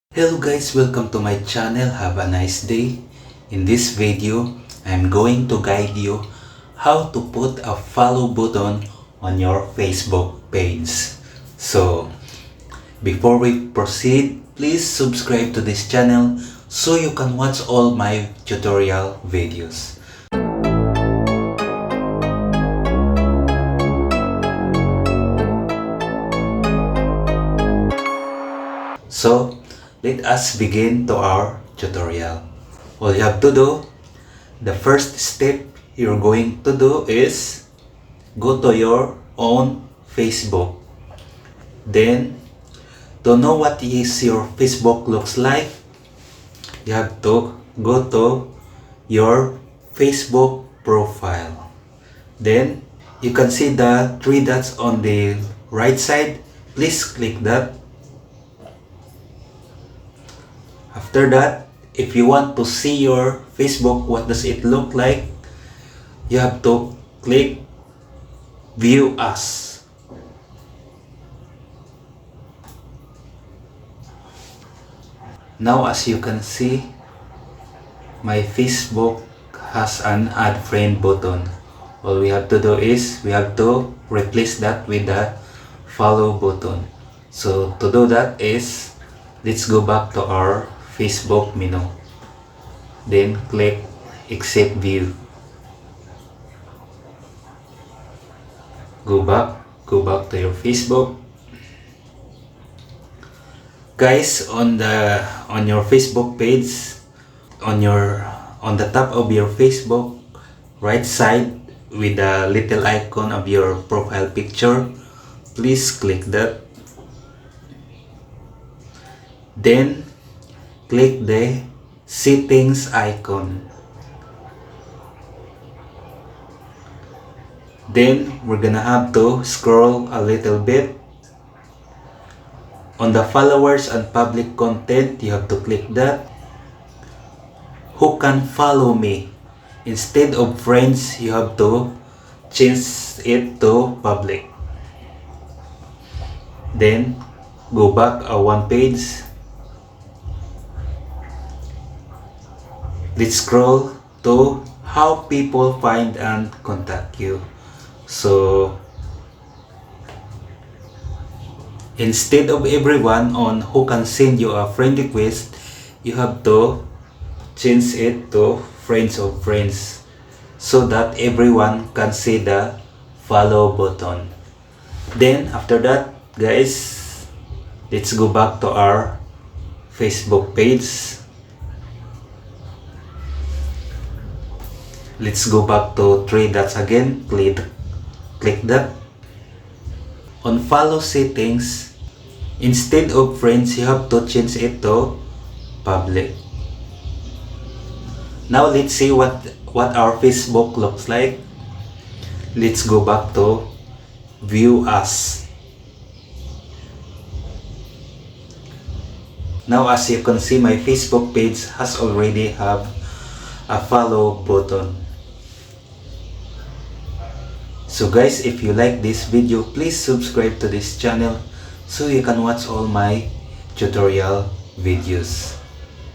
Hello guys, welcome to my channel. Have a nice day. In this video, I'm going to guide you how to put a follow button on your Facebook page. So, before we proceed, please subscribe to this channel so you can watch all my tutorial videos. So, let us begin to our tutorial. All you have to do, the first step you're going to do is go to your own Facebook. Then, to know what is your Facebook looks like, you have to go to your Facebook profile. Then, you can see the three dots on the right side. Please click that. After that, if you want to see your Facebook, what does it look like, you have to click View Us. Now as you can see, my Facebook has an add friend button. All we have to do is we have to replace that with the follow button. So to do that is, let's go back to our Facebook menu. Then click Exit View. Go back to your Facebook. Guys, on your Facebook page, on the top of your Facebook right side with the little icon of your profile picture, please click that. Then click the settings icon. Then we're gonna have to scroll a little bit. On the followers and public content, you have to click that. Who can follow me? Instead of friends, you have to change it to public. Then go back one page. Let's scroll to how people find and contact you. So, instead of everyone on who can send you a friend request, you have to change it to friends of friends so that everyone can see the follow button. Then after that, guys, let's go back to our Facebook page. Let's go back to three dots again. Click that. On follow settings, instead of friends, you have to change it to public. Now let's see what our Facebook looks like. Let's go back to View Us. Now as you can see, my Facebook page has already have a follow button. So guys, if you like this video, please subscribe to this channel so you can watch all my tutorial videos.